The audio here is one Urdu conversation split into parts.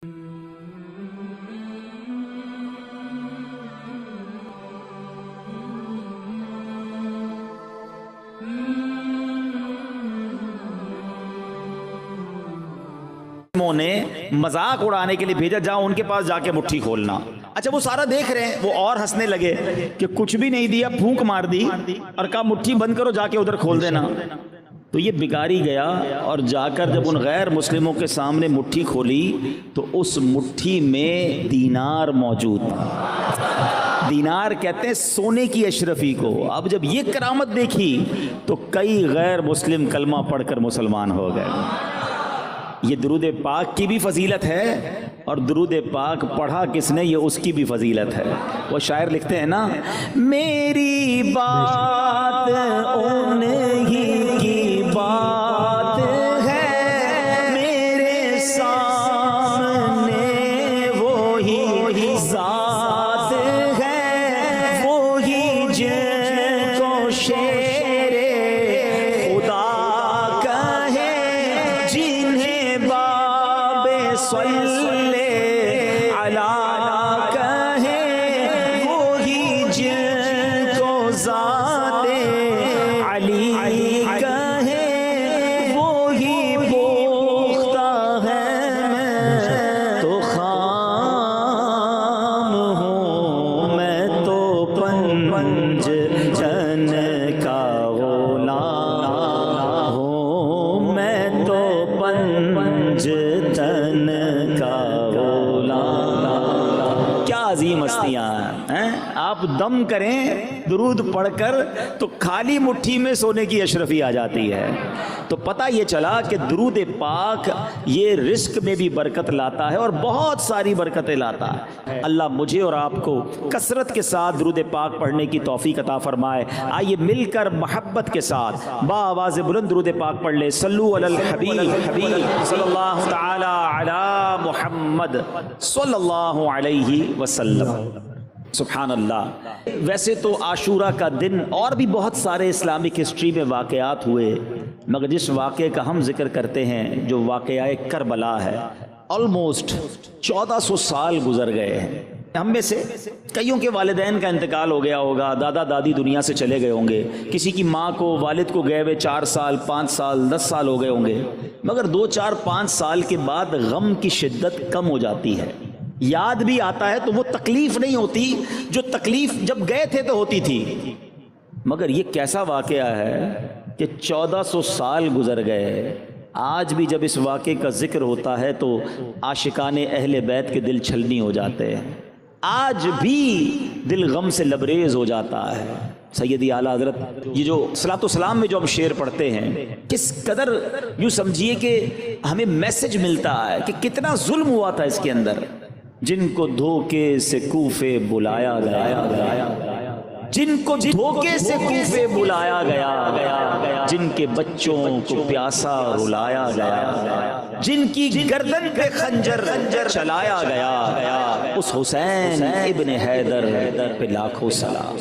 نے مذاق اڑانے کے لیے بھیجا، جاؤ ان کے پاس جا کے مٹھی کھولنا۔ اچھا وہ سارا دیکھ رہے ہیں، وہ اور ہنسنے لگے کہ کچھ بھی نہیں دیا، پھونک مار دی اور کہا مٹھی بند کرو، جا کے ادھر کھول دینا۔ تو یہ بگاڑی گیا اور جا کر جب ان غیر مسلموں کے سامنے مٹھی کھولی تو اس مٹھی میں دینار موجود تھا۔ دینار کہتے ہیں سونے کی اشرفی کو۔ اب جب یہ کرامت دیکھی تو کئی غیر مسلم کلمہ پڑھ کر مسلمان ہو گئے۔ یہ درود پاک کی بھی فضیلت ہے، اور درود پاک پڑھا کس نے یہ اس کی بھی فضیلت ہے۔ وہ شاعر لکھتے ہیں نا، میری بات انہی کی بات ہے، میرے سامنے وہی ذات ہے، وہی جن کو شیر خدا کہے، جنہیں باب صلی علی کہے، وہی جن کو ذات علی کہے، وہی پختہ ہے میں تو خام ہوں، میں تو پنج جن کا غلام ہوں، میں تو پنج تن کا غلام۔ کیا عظیم ہستیاں ہیں۔ آپ دم کریں درود پڑھ کر تو خالی مٹھی میں سونے کی اشرفی آ جاتی ہے۔ تو پتہ یہ چلا کہ درود پاک یہ رزق میں بھی برکت لاتا ہے اور بہت ساری برکتیں لاتا ہے۔ اللہ مجھے اور آپ کو کثرت کے ساتھ درود پاک پڑھنے کی توفیق عطا فرمائے۔ آئیے مل کر محبت کے ساتھ با آواز بلند درود پاک پڑھ لے۔ صلو علی الحبیب صلی اللہ تعالی علی محمد صلی اللہ علیہ وسلم۔ سبحان اللہ۔ ویسے تو عاشورہ کا دن اور بھی بہت سارے اسلامک ہسٹری میں واقعات ہوئے، مگر جس واقعے کا ہم ذکر کرتے ہیں جو واقعہ کربلا ہے، آلموسٹ 1400 سال گزر گئے ہیں۔ ہم میں سے کئیوں کے والدین کا انتقال ہو گیا ہوگا، دادا دادی دنیا سے چلے گئے ہوں گے، کسی کی ماں کو والد کو گئے ہوئے 4 سال 5 سال 10 سال ہو گئے ہوں گے، مگر 2 4 5 سال کے بعد غم کی شدت کم ہو جاتی ہے، یاد بھی آتا ہے تو وہ تکلیف نہیں ہوتی جو تکلیف جب گئے تھے تو ہوتی تھی۔ مگر یہ کیسا واقعہ ہے کہ 1400 سال گزر گئے، آج بھی جب اس واقعے کا ذکر ہوتا ہے تو عاشقان اہل بیت کے دل چھلنی ہو جاتے ہیں، آج بھی دل غم سے لبریز ہو جاتا ہے۔ سیدی اعلیٰ حضرت یہ جو صلاۃ و سلام میں جو ہم شعر پڑھتے ہیں، کس قدر یوں سمجھیے کہ ہمیں میسج ملتا ہے کہ کتنا ظلم ہوا تھا اس کے اندر۔ جن کو دھوکے سے کوفے بلایا گیا، جن کو دھوکے سے کوفے بلایا گیا، جن کے بچوں کو پیاسا رلایا گیا، جن کی گردن پہ خنجر چلایا گیا، اس حسین ابن حیدر پہ لاکھوں سلام۔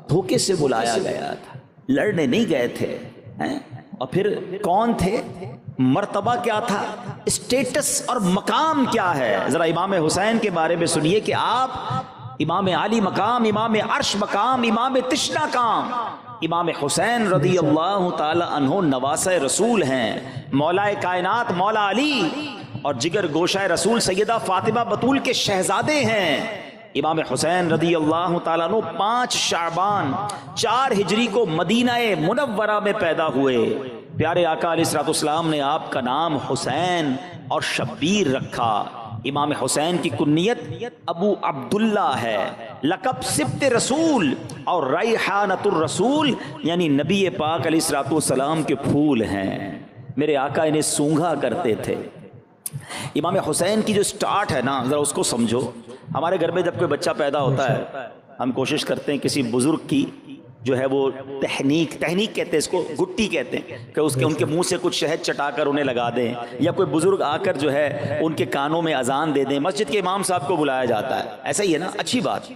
دھوکے سے بلایا گیا تھا، لڑنے نہیں گئے تھے۔ اور پھر کون تھے، مرتبہ کیا تھا، اسٹیٹس اور مقام کیا ہے۔ ذرا امام حسین کے بارے میں سنیے کہ آپ امام عالی مقام، امام عرش مقام، امام تشنا کام، امام حسین رضی اللہ تعالی عنہ نواسہ رسول ہیں، مولا کائنات مولا علی اور جگر گوشہ رسول سیدہ فاطمہ بطول کے شہزادے ہیں۔ امام حسین رضی اللہ تعالیٰ عنہ 5 شعبان 4 ہجری کو مدینہ منورہ میں پیدا ہوئے۔ پیارے آقا علیہ الصلوۃ والسلام نے آپ کا نام حسین اور شبیر رکھا۔ امام حسین کی کنیت ابو عبداللہ ہے، لقب سبط رسول اور ریحانۃ الرسول، یعنی نبی پاک علیہ الصلوۃ والسلام کے پھول ہیں۔ میرے آقا انہیں سونگھا کرتے تھے۔ امام حسین کی جو سٹارٹ ہے نا، ذرا اس کو سمجھو۔ ہمارے گھر میں جب کوئی بچہ پیدا ہوتا ہے، ہم کوشش کرتے ہیں کسی بزرگ کی جو ہے وہ تحنیک کہتے ہیں اس کو، گٹی کہتے ہیں، کہ ان کے منہ سے کچھ شہد چٹا کر انہیں لگا دیں، یا کوئی بزرگ آ کر جو ہے ان کے کانوں میں اذان دے دیں۔ مسجد کے امام صاحب کو بلایا جاتا ہے، ایسا ہی ہے نا، اچھی بات۔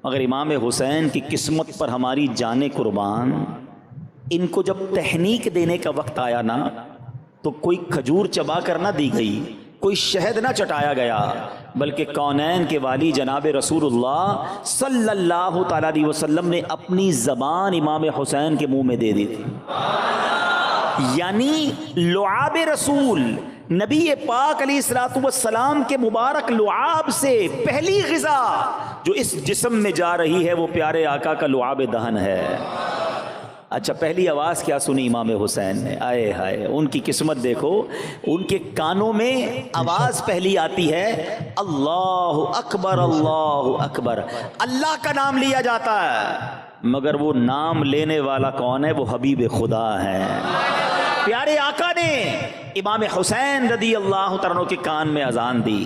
مگر امام حسین کی قسمت پر ہماری جان قربان، ان کو جب تحنیک دینے کا وقت آیا نا تو کوئی کھجور چبا کر نہ دی گئی، کوئی شہد نہ چٹایا گیا، بلکہ کونین کے والی جناب رسول اللہ صلی اللہ تعالیٰ علیہ وسلم نے اپنی زبان امام حسین کے منہ میں دے دی تھی۔ یعنی لعاب رسول، نبی پاک علیہ الصلوۃ والسلام کے مبارک لعاب سے پہلی غذا جو اس جسم میں جا رہی ہے وہ پیارے آقا کا لعاب دہن ہے۔ اچھا، پہلی آواز کیا سنی امام حسین نے؟ آئے ہائے، ان کی قسمت دیکھو، ان کے کانوں میں آواز پہلی آتی ہے اللہ اکبر اللہ اکبر، اللہ کا نام لیا جاتا ہے، مگر وہ نام لینے والا کون ہے؟ وہ حبیب خدا ہے۔ پیارے آقا نے امام حسین رضی اللہ تعالیٰ کے کان میں اذان دی،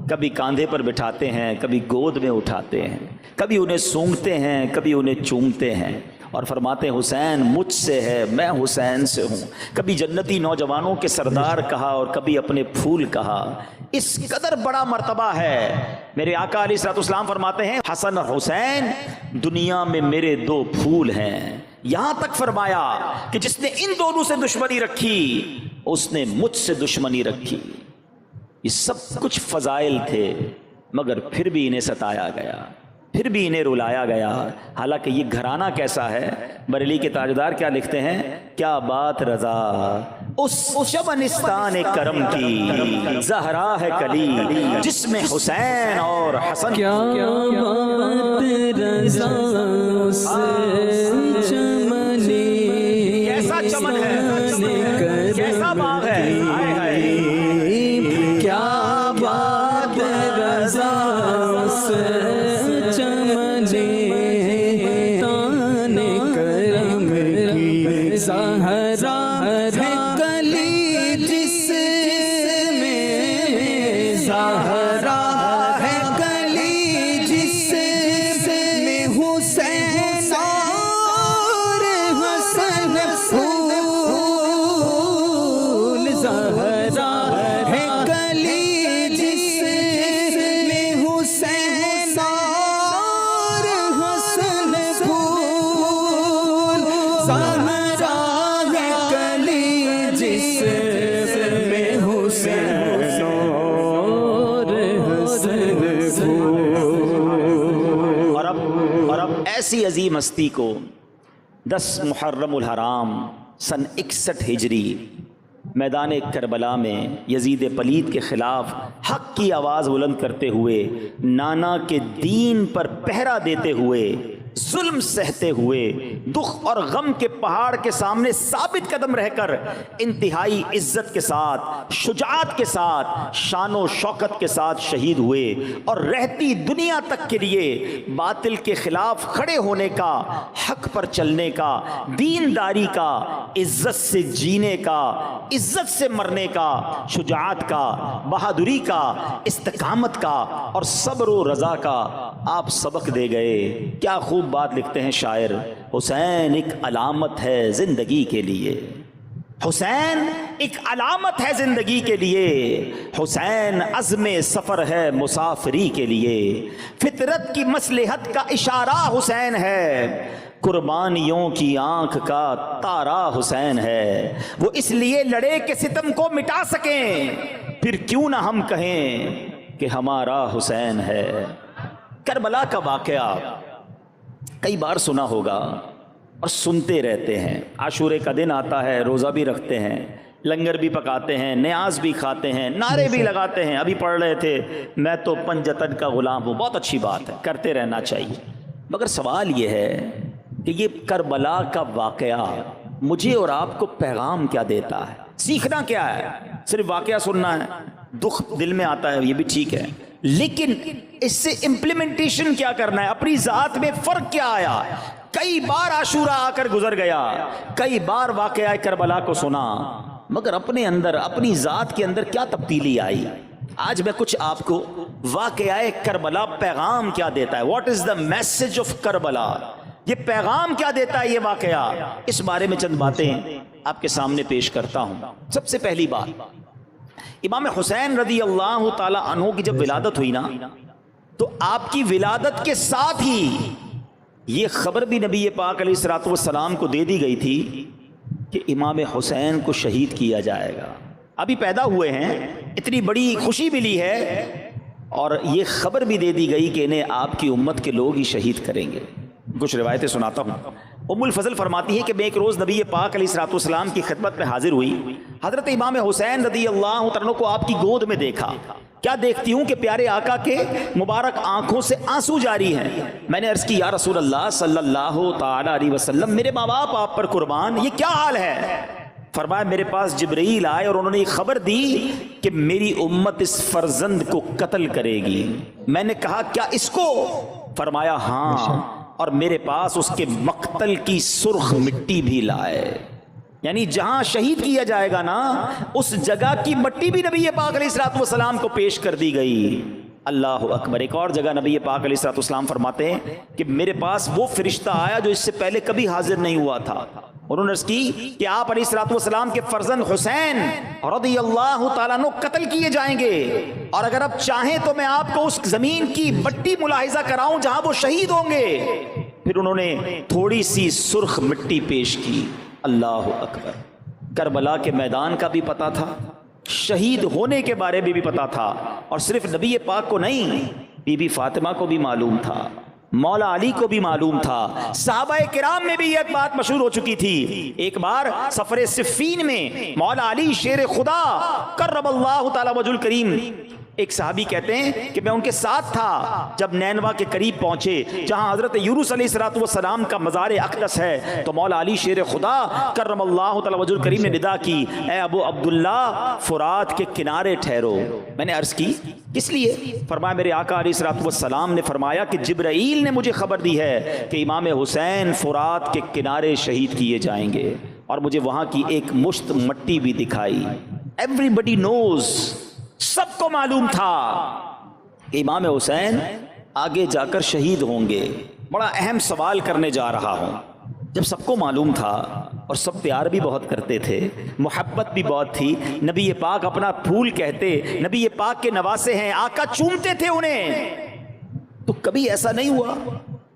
کبھی کاندھے پر بٹھاتے ہیں، کبھی گود میں اٹھاتے ہیں، کبھی انہیں سونگھتے ہیں، کبھی انہیں چومتے ہیں، اور فرماتے ہیں حسین مجھ سے ہے، میں حسین سے ہوں۔ کبھی جنتی نوجوانوں کے سردار کہا اور کبھی اپنے پھول کہا۔ اس قدر بڑا مرتبہ ہے۔ میرے آقا علیہ الصلوۃ والسلام فرماتے ہیں حسن اور حسین دنیا میں میرے دو پھول ہیں، یہاں تک فرمایا کہ جس نے ان دونوں سے دشمنی رکھی اس نے مجھ سے دشمنی رکھی۔ یہ سب کچھ فضائل تھے، مگر پھر بھی انہیں ستایا گیا، پھر بھی انہیں رلایا گیا۔ حالانکہ یہ گھرانہ کیسا ہے، بریلی کے تاجدار کیا لکھتے ہیں؟ کیا بات رضا اس شبنستان کرم کی، زہرا ہے کلی جس میں حسین اور حسن۔ کیا بات رضا اس چمنی، کیسا چمن ہے، کیسا باغ ہے، ہائے ہائے، کیا بات رضا اس زہرا ہے کلی جس میں، زہرا ہے کلی جس میں حسین اور حسن پھول، زہرا ہے کلی جس میں حسین اور حسن پھول، زہرا ایسی عظیم ہستی کو 10 محرم الحرام سن 61 ہجری میدان کربلا میں یزید پلید کے خلاف حق کی آواز بلند کرتے ہوئے، نانا کے دین پر پہرا دیتے ہوئے، ظلم سہتے ہوئے، دکھ اور غم کے پہاڑ کے سامنے ثابت قدم رہ کر انتہائی عزت کے ساتھ، شجاعت کے ساتھ، شان و شوکت کے ساتھ شہید ہوئے، اور رہتی دنیا تک کے لیے باطل کے خلاف کھڑے ہونے کا، حق پر چلنے کا، دینداری کا، عزت سے جینے کا، عزت سے مرنے کا، شجاعت کا، بہادری کا، استقامت کا اور صبر و رضا کا آپ سبق دے گئے۔ کیا خوب بات لکھتے ہیں شاعر، حسین ایک علامت ہے زندگی کے لیے، حسین ایک علامت ہے زندگی کے لیے، حسین عزم سفر ہے مسافری کے لیے، فطرت کی مصلحت کا اشارہ حسین ہے، قربانیوں کی آنکھ کا تارا حسین ہے، وہ اس لیے لڑے کہ ستم کو مٹا سکیں، پھر کیوں نہ ہم کہیں کہ ہمارا حسین ہے۔ کربلا کا واقعہ کئی بار سنا ہوگا اور سنتے رہتے ہیں۔ عاشورے کا دن آتا ہے، روزہ بھی رکھتے ہیں، لنگر بھی پکاتے ہیں، نیاز بھی کھاتے ہیں، نعرے بھی لگاتے ہیں۔ ابھی پڑھ رہے تھے میں تو پنجتن کا غلام ہوں، بہت اچھی بات ہے، کرتے رہنا چاہیے، مگر سوال یہ ہے کہ یہ کربلا کا واقعہ مجھے اور آپ کو پیغام کیا دیتا ہے؟ سیکھنا کیا ہے؟ صرف واقعہ سننا ہے، دکھ دل میں آتا ہے، یہ بھی ٹھیک ہے، لیکن اس سے امپلیمنٹیشن کیا کرنا ہے؟ اپنی ذات میں فرق کیا آیا؟ کئی بار عاشورہ آ کر گزر گیا، کئی بار واقعہ کربلا کو سنا، مگر اپنے اندر، اپنی ذات کے اندر کیا تبدیلی آئی؟ آج میں کچھ آپ کو واقعہ کربلا پیغام کیا دیتا ہے، what is the message of Karbala, یہ پیغام کیا دیتا ہے یہ واقعہ، اس بارے میں چند باتیں آپ کے سامنے پیش کرتا ہوں۔ سب سے پہلی بات، امام حسین رضی اللہ تعالی عنہ کی جب ولادت ہوئی نا، تو آپ کی ولادت کے ساتھ ہی یہ خبر بھی نبی پاک علیہ الصلوۃ والسلام کو دے دی گئی تھی کہ امام حسین کو شہید کیا جائے گا۔ ابھی پیدا ہوئے ہیں، اتنی بڑی خوشی ملی ہے اور یہ خبر بھی دے دی گئی کہ انہیں آپ کی امت کے لوگ ہی شہید کریں گے۔ کچھ روایتیں سناتا ہوں۔ ام الفضل فرماتی ہے کہ میں ایک روز نبی پاک علیہ الصلوۃ والسلام کی خدمت میں حاضر ہوئی، حضرت امام حسین رضی اللہ عنہ کو آپ کی گود میں دیکھا۔ کیا دیکھتی ہوں کہ پیارے آقا کے مبارک آنکھوں سے آنسو جاری ہیں۔ میں نے عرض کی یا رسول اللہ صلی اللہ تعالی علیہ وسلم، میرے ماں باپ آپ پر قربان، یہ کیا حال ہے؟ فرمایا میرے پاس جبرائیل آئے اور انہوں نے یہ خبر دی کہ میری امت اس فرزند کو قتل کرے گی۔ میں نے کہا کیا اس کو؟ فرمایا ہاں، اور میرے پاس اس کے مقتل کی سرخ مٹی بھی لائے، یعنی جہاں شہید کیا جائے گا نا اس جگہ کی مٹی بھی نبی پاک علیہ الصلوۃ والسلام کو پیش کر دی گئی۔ اللہ اکبر۔ ایک اور جگہ نبی پاک علیہ الصلوۃ والسلام فرماتے ہیں کہ میرے پاس وہ فرشتہ آیا جو اس سے پہلے کبھی حاضر نہیں ہوا تھا۔ انہوں نے عرض کی کہ آپ علیہ الصلوۃ والسلام کے فرزند حسین رضی اللہ تعالیٰ عنہ قتل کیے جائیں گے، اور اگر آپ چاہیں تو میں آپ کو اس زمین کی مٹی ملاحظہ کراؤں جہاں وہ شہید ہوں گے۔ پھر انہوں نے تھوڑی سی سرخ مٹی پیش کی۔ اللہ اکبر۔ کربلا کے میدان کا بھی پتا تھا، شہید ہونے کے بارے میں بھی پتا تھا، اور صرف نبی پاک کو نہیں، بی بی فاطمہ کو بھی معلوم تھا، مولا علی کو بھی معلوم تھا، صحابہ کرام میں بھی یہ بات مشہور ہو چکی تھی۔ ایک بار سفر صفین میں مولا علی شیر خدا کرم اللہ تعالی وجہ الکریم، ایک صحابی کہتے ہیں کہ میں ان کے ساتھ تھا جب نینوا کے قریب پہنچے جہاں حضرت یونس علیہ الصلوۃ والسلام کا مزار اقدس ہے، تو مولا علی شیر خدا کرم اللہ تعالی وجہ الکریم نے ندا کی، اے ابو عبداللہ فرات کے کنارے ٹھہرو۔ میں نے عرض کی کس لیے؟ فرمایا میرے آقا علیہ الصلوۃ والسلام نے فرمایا کہ جبرائیل نے مجھے خبر دی ہے کہ امام حسین فرات کے کنارے شہید کیے جائیں گے، اور مجھے وہاں کی ایک مشت مٹی بھی دکھائی۔ ایوری بڈی نوز، سب کو معلوم تھا کہ امام حسین آگے جا کر شہید ہوں گے۔ بڑا اہم سوال کرنے جا رہا ہوں۔ جب سب کو معلوم تھا اور سب پیار بھی بہت کرتے تھے، محبت بھی بہت تھی، نبی پاک اپنا پھول کہتے، نبی پاک کے نواسے ہیں، آقا چومتے تھے انہیں، تو کبھی ایسا نہیں ہوا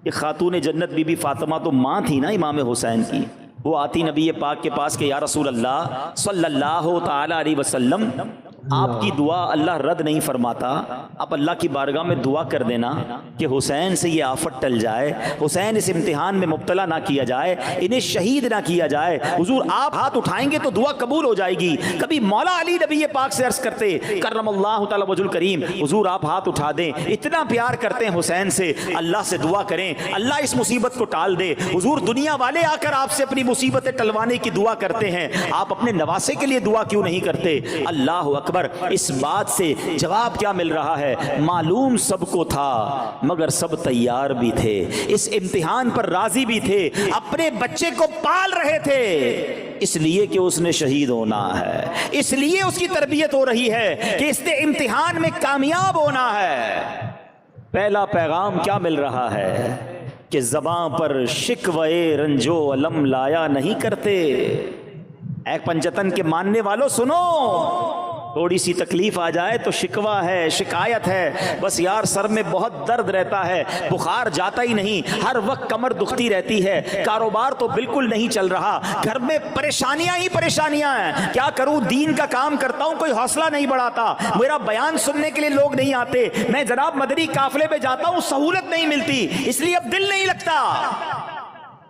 کہ خاتون جنت بی بی فاطمہ تو ماں تھی نا امام حسین کی، وہ آتی نبی پاک کے پاس کہ یا رسول اللہ صلی اللہ تعالی علیہ وسلم، آپ کی دعا اللہ رد نہیں فرماتا، آپ اللہ کی بارگاہ میں دعا کر دینا کہ حسین سے یہ آفت ٹل جائے، حسین اس امتحان میں مبتلا نہ کیا جائے، انہیں شہید نہ کیا جائے، حضور آپ ہاتھ اٹھائیں گے تو دعا قبول ہو جائے گی۔ کبھی مولا علی نبی پاک سے عرض کرتے کرم اللہ تعالی وجہ الکریم، حضور آپ ہاتھ اٹھا دیں، اتنا پیار کرتے ہیں حسین سے، اللہ سے دعا کریں اللہ اس مصیبت کو ٹال دے۔ حضور دنیا والے آ کر آپ سے اپنی مصیبتیں ٹلوانے کی دعا کرتے ہیں، آپ اپنے نواسے کے لیے دعا کیوں نہیں کرتے؟ اللہ اکبر۔ اس بات سے جواب کیا مل رہا ہے؟ معلوم سب کو تھا مگر سب تیار بھی تھے، اس امتحان پر راضی بھی تھے، اپنے بچے کو پال رہے تھے، اس لیے کہ اس نے شہید ہونا ہے، اس لیے اس کی تربیت ہو رہی ہے کہ اس نے امتحان میں کامیاب ہونا ہے۔ پہلا پیغام کیا مل رہا ہے کہ زباں پر شکوے رنجو علم لایا نہیں کرتے۔ اے پنجتن کے ماننے والوں سنو، تھوڑی سی تکلیف آ جائے تو شکوہ ہے، شکایت ہے، بس یار سر میں بہت درد رہتا ہے، بخار جاتا ہی نہیں، ہر وقت کمر دکھتی رہتی ہے، کاروبار تو بالکل نہیں چل رہا، گھر میں پریشانیاں ہی پریشانیاں ہیں، کیا کروں، دین کا کام کرتا ہوں کوئی حوصلہ نہیں بڑھاتا، میرا بیان سننے کے لیے لوگ نہیں آتے، میں جناب مدنی قافلے میں جاتا ہوں سہولت نہیں ملتی، اس لیے اب دل نہیں لگتا۔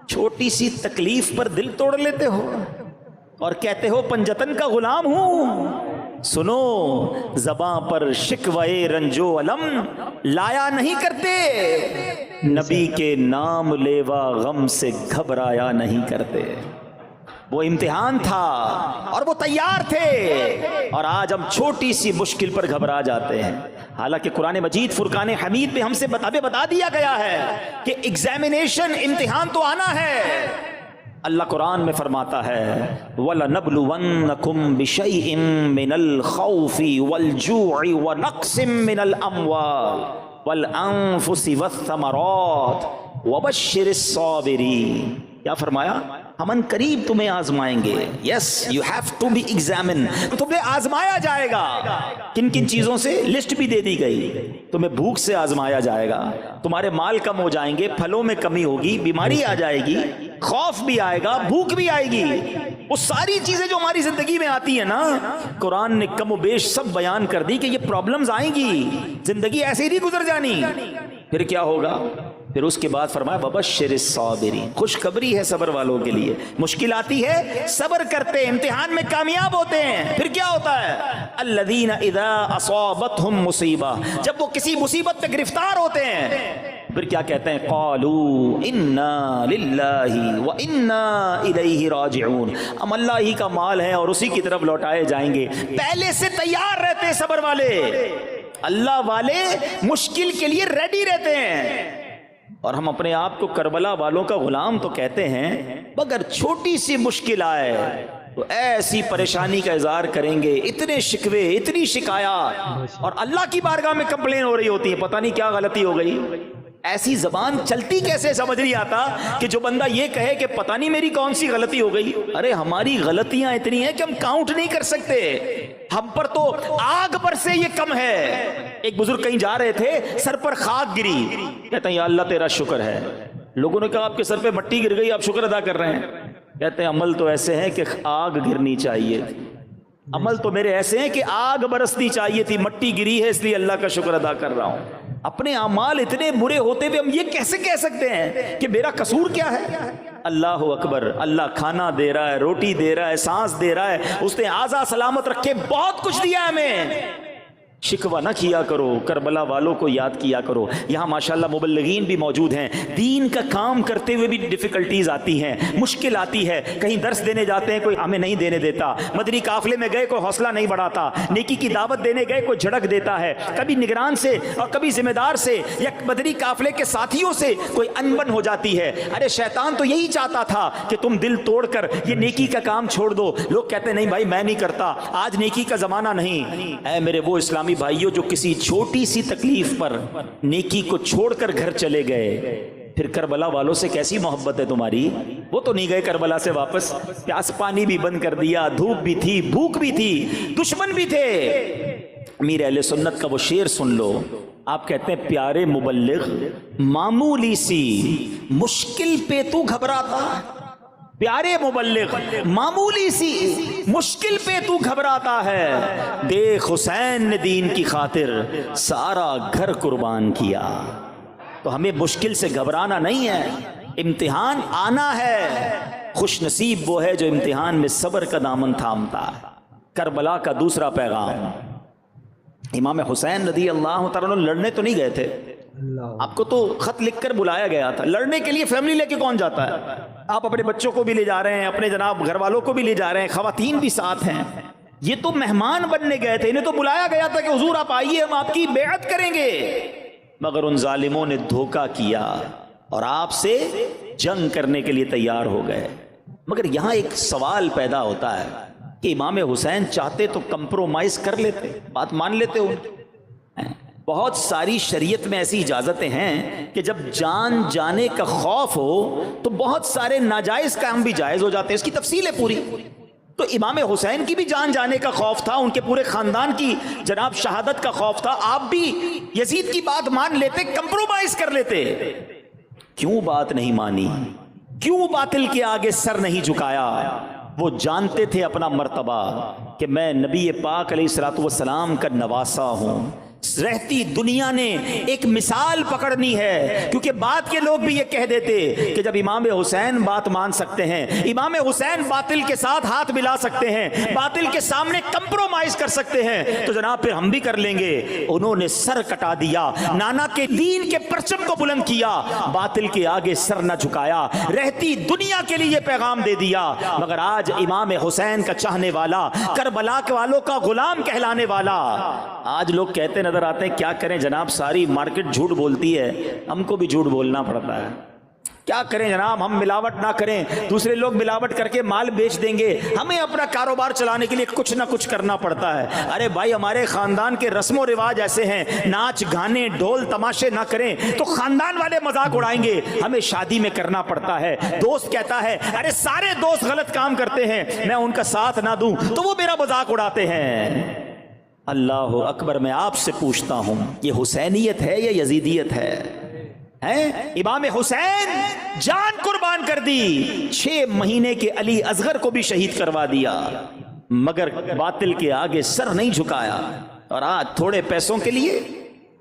چھوٹی سی تکلیف پر دل توڑ لیتے ہو اور کہتے ہو پنجتن کا غلام ہوں۔ سنو، زباں پر شکوے رنجو علم لایا نہیں کرتے، نبی کے نام لیوا غم سے گھبرایا نہیں کرتے۔ وہ امتحان تھا اور وہ تیار تھے، اور آج ہم چھوٹی سی مشکل پر گھبرا جاتے ہیں، حالانکہ قرآن مجید فرقان حمید میں ہم سے بتا دیا گیا ہے کہ ایگزامینیشن، امتحان تو آنا ہے۔ اللہ قرآن میں فرماتا ہے وَلَنَبْلُوَنَّكُمْ بِشَيْءٍ مِّنَ الْخَوْفِ وَالْجُوعِ وَنَقْصٍ مِّنَ الْأَمْوَالِ وَالْأَنفُسِ وَالثَّمَرَاتِ وَبَشِّرِ الصَّابِرِينَ۔ کیا فرمایا؟ ہم ان قریب تمہیں آزمائیں گے۔ Yes, you have to be examine, تمہیں آزمایا جائے گا۔ کن کن چیزوں سے؟ لسٹ بھی دے دی گئی، تمہیں بھوک سے آزمایا جائے گا، تمہارے مال کم ہو جائیں گے، پھلوں میں کمی ہوگی، بیماری آ جائے گی، خوف بھی آئے گا, بھوک بھی آئے گی. وہ ساری چیزیں جو ہماری زندگی میں آتی ہیں نا, قرآن نے کم و بیش سب بیان کر دی کہ یہ پرابلمز آئیں گی, زندگی ایسے ہی نہیں گزر جانی. پھر کیا ہوگا؟ پھر اس کے بعد فرمایا وبشر الصابرین, خوشخبری ہے صبر والوں کے لیے. مشکل آتی ہے, صبر کرتے ہیں, امتحان میں کامیاب ہوتے ہیں. پھر کیا ہوتا ہے؟ الذین اذا اصابتہم مصیبہ, جب وہ کسی مصیبت پہ گرفتار ہوتے ہیں پھر کیا کہتے ہیں؟ قالوا انا للہ وانا الیہ راجعون, ہم اللہ ہی کا مال ہے اور اسی کی طرف لوٹائے جائیں گے. پہلے سے تیار رہتے ہیں صبر والے, اللہ والے مشکل کے لیے ریڈی رہتے ہیں. اور ہم اپنے آپ کو کربلا والوں کا غلام تو کہتے ہیں, مگر چھوٹی سی مشکل آئے تو ایسی پریشانی کا اظہار کریں گے, اتنے شکوے, اتنی شکایات, اور اللہ کی بارگاہ میں کمپلین ہو رہی ہوتی ہے, پتہ نہیں کیا غلطی ہو گئی. ایسی زبان چلتی کیسے سمجھ نہیں آتا کہ جو بندہ یہ کہے کہ پتہ نہیں میری کون سی غلطی ہو گئی. ارے ہماری غلطیاں اتنی ہیں کہ ہم کاؤنٹ نہیں کر سکتے, ہم پر تو آگ پر سے یہ کم ہے. ایک بزرگ کہیں جا رہے تھے, سر پر خاک گری, کہتے ہیں یا اللہ تیرا شکر ہے. لوگوں نے کہا آپ کے سر پہ مٹی گر گئی, آپ شکر ادا کر رہے ہیں. کہتے ہیں عمل تو ایسے ہیں کہ آگ گرنی چاہیے, عمل تو میرے ایسے ہیں کہ آگ برسنی چاہیے تھی, مٹی گری ہے اس لیے اللہ کا شکر ادا کر رہا ہوں. اپنے اعمال اتنے برے ہوتے ہوئے ہم یہ کیسے کہہ سکتے ہیں کہ میرا قصور کیا ہے؟ اللہ اکبر, اللہ کھانا دے رہا ہے, روٹی دے رہا ہے, سانس دے رہا ہے, اس نے اعضاء سلامت رکھے, بہت کچھ دیا ہے ہمیں. شکوہ نہ کیا کرو, کربلا والوں کو یاد کیا کرو. یہاں ماشاءاللہ مبلغین بھی موجود ہیں, دین کا کام کرتے ہوئے بھی ڈیفیکلٹیز آتی ہیں, مشکل آتی ہے. کہیں درس دینے جاتے ہیں, کوئی ہمیں نہیں دینے دیتا. مدنی قافلے میں گئے, کوئی حوصلہ نہیں بڑھاتا. نیکی کی دعوت دینے گئے, کوئی جھڑک دیتا ہے. کبھی نگران سے اور کبھی ذمہ دار سے یا مدنی قافلے کے ساتھیوں سے کوئی انبن ہو جاتی ہے. ارے شیطان تو یہی چاہتا تھا کہ تم دل توڑ کر یہ نیکی کا کام چھوڑ دو. لوگ کہتے ہیں نہیں بھائی میں نہیں کرتا, آج نیکی کا زمانہ نہیں. اے میرے وہ اسلامی بھائیوں جو کسی چھوٹی سی تکلیف پر نیکی کو چھوڑ کر گھر چلے گئے, پھر کربلا والوں سے کیسی محبت ہے تمہاری؟ وہ تو نہیں گئے کربلا سے واپس, پیاس پانی بھی بند کر دیا, دھوپ بھی تھی, بھوک بھی تھی, دشمن بھی تھے. امیر اہل سنت کا وہ شعر سن لو, آپ کہتے ہیں پیارے مبلغ معمولی سی مشکل پہ تو گھبراتا. پیارے مبلغ معمولی سی مشکل پہ تو گھبراتا ہے, دیکھ حسین نے دین کی خاطر سارا گھر قربان کیا. تو ہمیں مشکل سے گھبرانا نہیں ہے, امتحان آنا ہے. خوش نصیب وہ ہے جو امتحان میں صبر کا دامن تھامتا ہے. کربلا کا دوسرا پیغام, امام حسین رضی اللہ تعالیٰ لڑنے تو نہیں گئے تھے, آپ کو تو خط لکھ کر بلایا گیا تھا. لڑنے کے لیے فیملی لے کے کون جاتا ہے؟ آپ اپنے بچوں کو بھی لے جا رہے ہیں, اپنے جناب گھر والوں کو بھی لے جا رہے ہیں, خواتین بھی ساتھ ہیں. یہ تو مہمان بننے گئے تھے, انہیں تو بلایا گیا تھا کہ حضور آپ آئیے, ہم آپ کی بیعت کریں گے. مگر ان ظالموں نے دھوکہ کیا اور آپ سے جنگ کرنے کے لیے تیار ہو گئے. مگر یہاں ایک سوال پیدا ہوتا ہے کہ امام حسین چاہتے تو کمپرومائز کر لیتے, بات مان لیتے ہو. بہت ساری شریعت میں ایسی اجازتیں ہیں کہ جب جان جانے کا خوف ہو تو بہت سارے ناجائز کام بھی جائز ہو جاتے ہیں. اس کی تفصیل ہے پوری. تو امام حسین کی بھی جان جانے کا خوف تھا, ان کے پورے خاندان کی جناب شہادت کا خوف تھا. آپ بھی یزید کی بات مان لیتے, کمپرومائز کر لیتے. کیوں بات نہیں مانی؟ کیوں باطل کے آگے سر نہیں جھکایا؟ وہ جانتے تھے اپنا مرتبہ کہ میں نبی پاک علیہ الصلوۃ والسلام کا نواسا ہوں. رہتی دنیا نے ایک مثال پکڑنی ہے, کیونکہ بعد کے لوگ بھی یہ کہہ دیتے کہ جب امام حسین بات مان سکتے ہیں, امام حسین باطل کے ساتھ ہاتھ ملا سکتے ہیں, باطل کے سامنے کمپرومائز کر سکتے ہیں, تو جناب پھر ہم بھی کر لیں گے. انہوں نے سر کٹا دیا, نانا کے دین کے پرچم کو بلند کیا, باطل کے آگے سر نہ جھکایا, رہتی دنیا کے لیے پیغام دے دیا. مگر آج امام حسین کا چاہنے والا, کربلا کے والوں کا غلام کہلانے والا, آج لوگ کہتے نظر آتے ہیں کیا کریں جناب, ساری مارکیٹ جھوٹ بولتی ہے, ہم کو بھی جھوٹ بولنا پڑتا ہے. کیا کریں جناب, ہم ملاوٹ نہ کریں, دوسرے لوگ ملاوٹ کر کے مال بیچ دیں گے, ہمیں اپنا کاروبار چلانے کے لیے کچھ نہ کچھ کرنا پڑتا ہے. ارے بھائی ہمارے خاندان کے رسم و رواج ایسے ہیں, ناچ گانے ڈھول تماشے نہ کریں تو خاندان والے مذاق اڑائیں گے, ہمیں شادی میں کرنا پڑتا ہے. دوست کہتا ہے ارے سارے دوست غلط کام کرتے ہیں, میں ان کا ساتھ نہ دوں تو وہ میرا مذاق اڑاتے ہیں. اللہ اکبر. میں آپ سے پوچھتا ہوں, یہ حسینیت ہے یا یزیدیت ہے؟ ہے امام حسین جان قربان کر دی، 6 مہینے کے علی اصغر کو بھی شہید کروا دیا، مگر باطل کے آگے سر نہیں جھکایا۔ اور آج تھوڑے پیسوں کے لیے،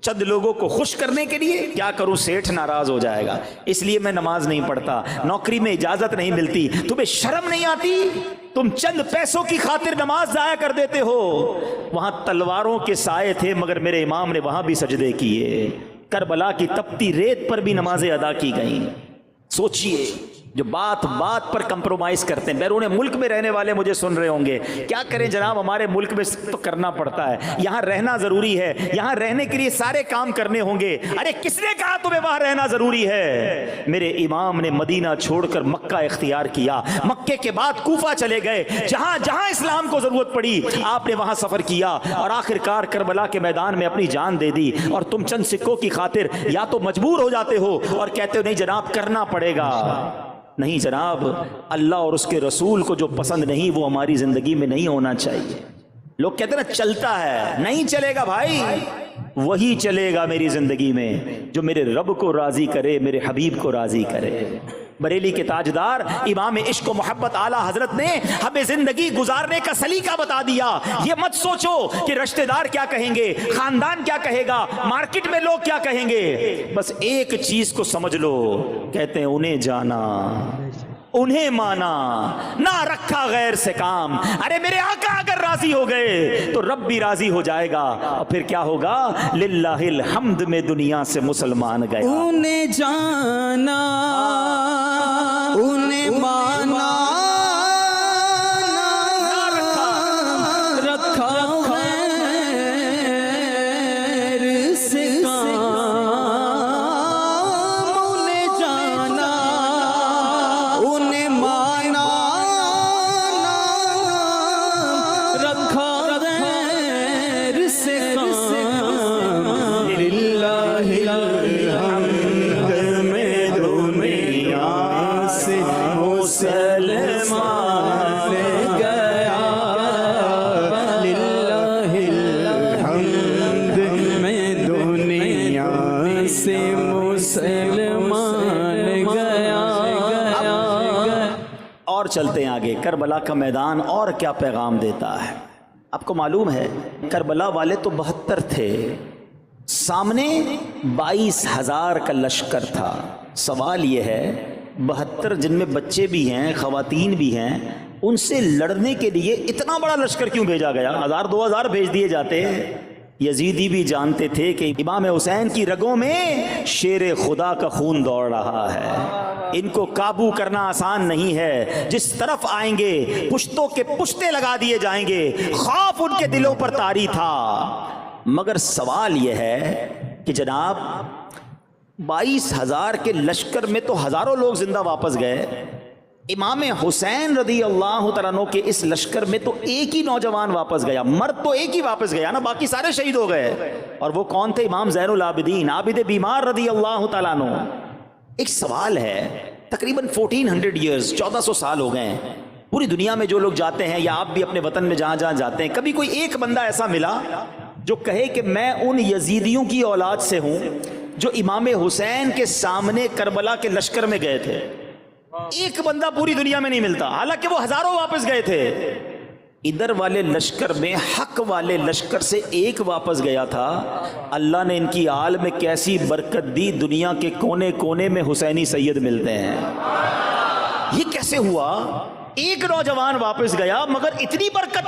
چند لوگوں کو خوش کرنے کے لیے، کیا کروں سیٹھ ناراض ہو جائے گا اس لیے میں نماز نہیں پڑھتا، نوکری میں اجازت نہیں ملتی، تمہیں شرم نہیں آتی؟ تم چند پیسوں کی خاطر نماز ضائع کر دیتے ہو۔ وہاں تلواروں کے سائے تھے مگر میرے امام نے وہاں بھی سجدے کیے، کربلا کی تپتی ریت پر بھی نمازیں ادا کی گئیں۔ سوچئے، جو بات بات پر کمپرومائز کرتے ہیں، بیرون ملک میں رہنے والے مجھے سن رہے ہوں گے، کیا کریں جناب، ہمارے ملک میں تو کرنا پڑتا ہے، یہاں رہنا ضروری ہے، یہاں رہنے کے لیے سارے کام کرنے ہوں گے۔ ارے کس نے کہا تمہیں وہاں رہنا ضروری ہے؟ میرے امام نے مدینہ چھوڑ کر مکہ اختیار کیا، مکے کے بعد کوفہ چلے گئے، جہاں جہاں اسلام کو ضرورت پڑی آپ نے وہاں سفر کیا، اور آخر کار کربلا کے میدان میں اپنی جان دے دی۔ اور تم چند سکوں کی خاطر یا تو مجبور ہو جاتے ہو اور کہتے ہو نہیں جناب کرنا پڑے گا۔ نہیں جناب، اللہ اور اس کے رسول کو جو پسند نہیں وہ ہماری زندگی میں نہیں ہونا چاہیے۔ لوگ کہتے ہیں نا چلتا ہے، نہیں چلے گا بھائی، وہی چلے گا میری زندگی میں جو میرے رب کو راضی کرے، میرے حبیب کو راضی کرے۔ بریلی کے تاجدار امام عشق و محبت اعلیٰ حضرت نے ہمیں زندگی گزارنے کا سلیقہ بتا دیا۔ یہ مت سوچو کہ رشتہ دار کیا کہیں گے، خاندان کیا کہے گا، مارکیٹ میں لوگ کیا کہیں گے، بس ایک چیز کو سمجھ لو، کہتے ہیں انہیں جانا انہیں مانا، نہ رکھا غیر سے کام۔ ارے میرے آقا اگر راضی ہو گئے تو رب بھی راضی ہو جائے گا، اور پھر کیا ہوگا؟ للہ الحمد میں دنیا سے مسلمان گئے۔ انہیں جانا انہیں مانا، رکھا غیر سے کام، انہیں جانا انہیں مانا، رکھا غیر سے کام، للہ الحمد میں دنیا سے مسلمان گیا، للہ الحمد میں دنیا سے مسلمان گیا۔ اور چلتے ہیں آگے، کربلا کا میدان اور کیا پیغام دیتا ہے؟ آپ کو معلوم ہے کربلا والے تو 72 تھے، سامنے 22,000 کا لشکر تھا۔ سوال یہ ہے 72 جن میں بچے بھی ہیں، خواتین بھی ہیں، ان سے لڑنے کے لیے اتنا بڑا لشکر کیوں بھیجا گیا؟ 1000-2000 بھیج دیے جاتے۔ یزیدی بھی جانتے تھے کہ امام حسین کی رگوں میں شیر خدا کا خون دوڑ رہا ہے، ان کو قابو کرنا آسان نہیں ہے، جس طرف آئیں گے پشتوں کے پشتے لگا دیے جائیں گے۔ خوف ان کے دلوں پر طاری تھا، مگر سوال یہ ہے کہ جناب 22,000 کے لشکر میں تو ہزاروں لوگ زندہ واپس گئے، امام حسین رضی اللہ تعالیٰ عنہ کے اس لشکر میں تو ایک ہی نوجوان واپس گیا، مرد تو ایک ہی واپس گیا نا، باقی سارے شہید ہو گئے۔ اور وہ کون تھے؟ امام زین العابدین عابد بیمار رضی اللہ تعالیٰ عنہ۔ ایک سوال ہے، تقریباً 1400 ایئرز 1400 سال ہو گئے ہیں، پوری دنیا میں جو لوگ جاتے ہیں یا آپ بھی اپنے وطن میں جہاں جہاں جاتے ہیں، کبھی کوئی ایک بندہ ایسا ملا جو کہے کہ میں ان یزیدیوں کی اولاد سے ہوں جو امام حسین کے سامنے کربلا کے لشکر میں گئے تھے؟ ایک بندہ پوری دنیا میں نہیں ملتا، حالانکہ وہ ہزاروں واپس گئے تھے۔ ادھر والے لشکر میں حق والے لشکر سے ایک واپس گیا تھا، اللہ نے ان کی آل میں کیسی برکت دی، دنیا کے کونے کونے میں حسینی سید ملتے ہیں۔ یہ کیسے ہوا؟ ایک نوجوان واپس گیا مگر اتنی برکت،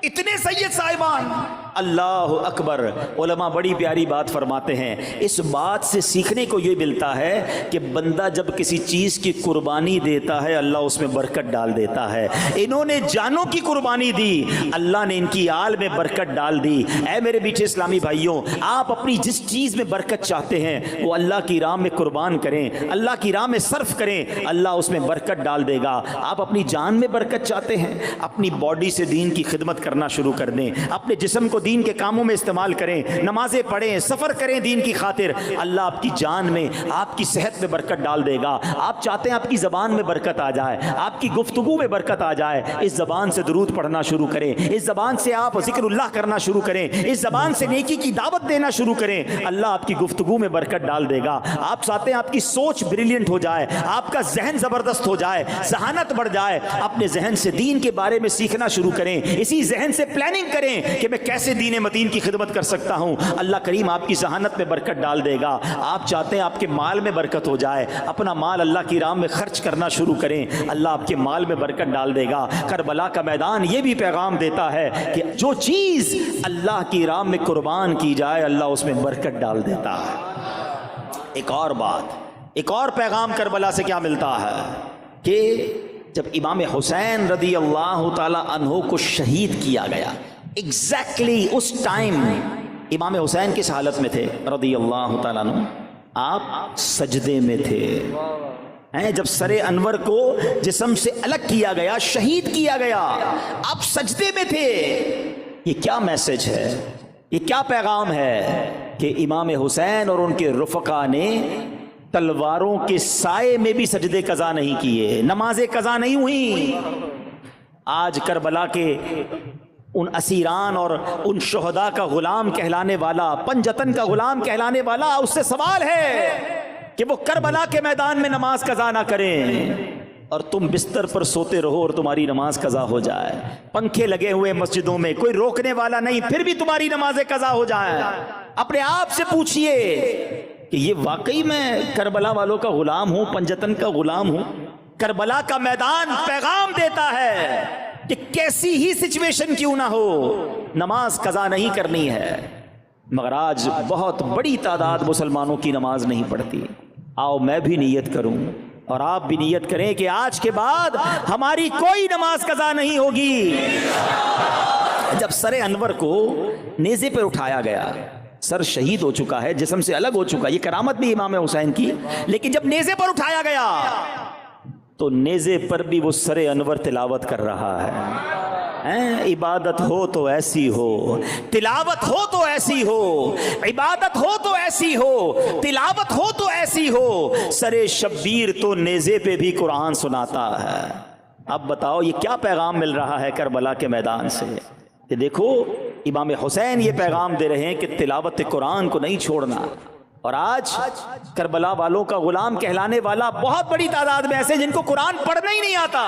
اتنے سید صاحبان۔ اللہ اکبر۔ علماء بڑی پیاری بات فرماتے ہیں، اس بات سے سیکھنے کو یہ ملتا ہے کہ بندہ جب کسی چیز کی قربانی دیتا ہے اللہ اس میں برکت ڈال دیتا ہے۔ انہوں نے جانوں کی قربانی دی، اللہ نے ان کی آل میں برکت ڈال دی۔ اے میرے میٹھے اسلامی بھائیوں، آپ اپنی جس چیز میں برکت چاہتے ہیں وہ اللہ کی راہ میں قربان کریں، اللہ کی راہ میں صرف کریں، اللہ اس میں برکت ڈال دے گا۔ آپ اپنی جان میں برکت چاہتے ہیں، اپنی باڈی سے دین کی خدمت کرنا شروع کر دیں، اپنے جسم کو دین کے کاموں میں استعمال کریں, نمازیں پڑھیں, سفر کریں دین کی خاطر. اللہ آپ کی جان میں, آپ کی صحت میں برکت ڈال دے گا. آپ چاہتے ہیں آپ کی زبان میں برکت آ جائے, آپ کی گفتگو میں برکت آ جائے, اس زبان سے درود پڑھنا شروع کریں, اس زبان سے آپ ذکر اللہ کرنا شروع کریں, اس زبان سے نیکی کی دعوت دینا شروع کریں. اللہ آپ کی گفتگو میں برکت ڈال دے گا. آپ چاہتے ہیں آپ کی سوچ بریلینٹ ہو جائے, آپ کا ذہن زبردست ہو جائے, ذہانت بڑھ جائے. اپنے ذہن سے دین کے بارے میں سیکھنا شروع کریں, اسی ذہن سے پلاننگ کریں کہ میں کیسے دین متین کی خدمت کر سکتا ہوں. اللہ کریم آپ کی ذہانت میں برکت ڈال دے گا. آپ چاہتے ہیں آپ کے مال میں برکت ہو جائے, اپنا مال اللہ کی راہ میں خرچ کرنا شروع کریں, اللہ آپ کے مال میں برکت ڈال دے گا. کربلا کا میدان یہ بھی پیغام دیتا ہے کہ جو چیز اللہ کی راہ میں قربان کی جائے اللہ اس میں برکت ڈال دیتا ہے. ایک اور بات, ایک اور پیغام کربلا سے کیا ملتا ہے کہ جب امام حسین رضی اللہ تعالی عنہ کو شہید کیا گیا, ایگزیکٹلی اس ٹائم امام حسین کس حالت میں تھے رضی اللہ تعالیٰ عنہ؟ آپ سجدے میں تھے. جب سر انور کو جسم سے الگ کیا گیا, شہید کیا گیا, آپ سجدے میں تھے. یہ کیا میسج ہے, یہ کیا پیغام ہے کہ امام حسین اور ان کے رفقا نے تلواروں کے سائے میں بھی سجدے قضا نہیں کیے, نمازیں قضا نہیں ہوئی. آج کربلا کے ان اسیران اور ان شہداء کا غلام کہلانے والا, پنجتن کا غلام کہلانے والا, اس سے سوال ہے کہ وہ کربلا کے میدان میں نماز قضا نہ کریں اور تم بستر پر سوتے رہو اور تمہاری نماز قضا ہو جائے. پنکھے لگے ہوئے مسجدوں میں, کوئی روکنے والا نہیں, پھر بھی تمہاری نمازیں قضا ہو جائیں. اپنے آپ سے پوچھئے کہ یہ واقعی میں کربلا والوں کا غلام ہوں, پنجتن کا غلام ہوں؟ کربلا کا میدان پیغام دیتا ہے کہ کیسی ہی سچویشن کیوں نہ ہو نماز قضا نہیں کرنی ہے. مگر آج بہت بڑی تعداد مسلمانوں کی نماز نہیں پڑھتی. آؤ میں بھی نیت کروں اور آپ بھی نیت کریں کہ آج کے بعد ہماری کوئی نماز قضا نہیں ہوگی. جب سر انور کو نیزے پر اٹھایا گیا, سر شہید ہو چکا ہے, جسم سے الگ ہو چکا, یہ کرامت بھی امام حسین کی, لیکن جب نیزے پر اٹھایا گیا تو نیزے پر بھی وہ سر انور تلاوت کر رہا ہے. عبادت ہو تو ایسی ہو, تلاوت ہو تو ایسی ہو, عبادت ہو تو ایسی ہو, تلاوت ہو تو ایسی ہو. سر شبیر تو نیزے پہ بھی قرآن سناتا ہے. اب بتاؤ یہ کیا پیغام مل رہا ہے کربلا کے میدان سے کہ دیکھو امام حسین یہ پیغام دے رہے ہیں کہ تلاوت قرآن کو نہیں چھوڑنا. اور آج کربلا والوں کا غلام کہلانے والا بہت بڑی تعداد میں ایسے جن کو قرآن پڑھنا ہی نہیں آتا.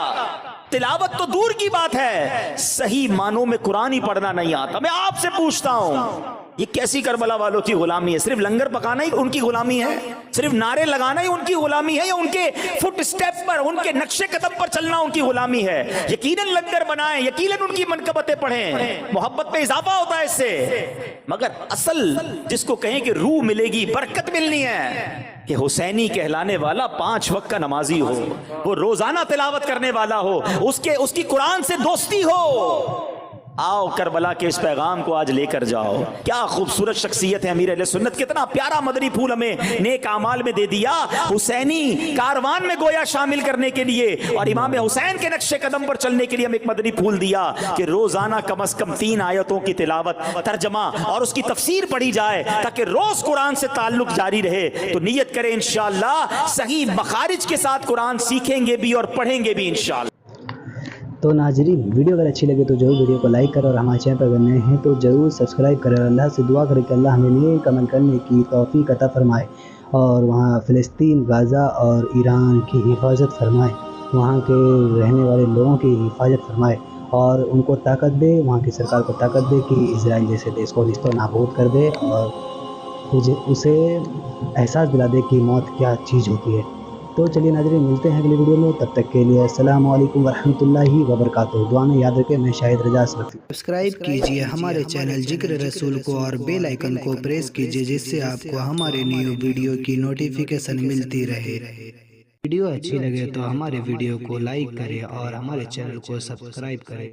تلاوت تو دور کی بات ہے, صحیح معنوں میں قرآن ہی پڑھنا نہیں آتا. میں آپ سے پوچھتا ہوں یہ کیسی کربلا والوں کی غلامی ہے؟ صرف لنگر پکانا ہی ان کی غلامی ہے؟ صرف نعرے لگانا ہی ان کی غلامی ہے؟ یا ان کے فٹ سٹیپ پر, ان کے نقش قدم پر چلنا ان کی غلامی ہے؟ یقیناً لنگر بنائیں, یقیناً ان کی منقبتیں پڑھیں, محبت میں اضافہ ہوتا ہے اس سے. مگر اصل جس کو کہیں کہ روح ملے گی, برکت ملنی ہے, کہ حسینی کہلانے والا 5 وقت کا نمازی ہو, وہ روزانہ تلاوت کرنے والا ہو, اس کی قرآن سے دوستی ہو. آؤ کربلا کے اس پیغام کو آج لے کر جاؤ. کیا خوبصورت شخصیت ہے امیر اہل سنت, کتنا پیارا مدنی پھول ہمیں نیک اعمال میں دے دیا, حسینی کاروان میں گویا شامل کرنے کے لیے, اور امام حسین کے نقش قدم پر چلنے کے لیے ہم ایک مدنی پھول دیا کہ روزانہ کم از کم 3 آیتوں کی تلاوت, ترجمہ اور اس کی تفسیر پڑھی جائے تاکہ روز قرآن سے تعلق جاری رہے. تو نیت کریں انشاءاللہ صحیح مخارج کے ساتھ قرآن سیکھیں گے بھی اور پڑھیں گے بھی انشاءاللہ. تو ناظرین ویڈیو اگر اچھی لگے تو ضرور ویڈیو کو لائک کریں اور ہمارے چینل پر اگر نئے ہیں تو ضرور سبسکرائب کریں. اور اللہ سے دعا کریں کہ اللہ ہمیں نیک عمل کرنے کی توفیق عطا فرمائے اور وہاں فلسطین, غزہ اور ایران کی حفاظت فرمائے, وہاں کے رہنے والے لوگوں کی حفاظت فرمائے اور ان کو طاقت دے, وہاں کی سرکار کو طاقت دے کہ اسرائیل جیسے دیش کو نیست و نابود کر دے اور اسے احساس دلا دے کہ موت کیا چیز ہوتی ہے. تو چلیے ناظرین ملتے ہیں اگلی ویڈیو میں, تب تک کے لیے السلام علیکم ورحمۃ اللہ وبرکاتہ. دعا میں یاد رکھیں. میں شاہد رضا اشرفی. سبسکرائب کیجئے ہمارے چینل ذکر رسول کو اور بیل آئیکن کو پریس کیجئے جس سے آپ کو ہمارے نیو ویڈیو کی نوٹیفیکیشن ملتی رہے. ویڈیو اچھی لگے تو ہمارے ویڈیو کو لائک کریں اور ہمارے چینل کو سبسکرائب کریں.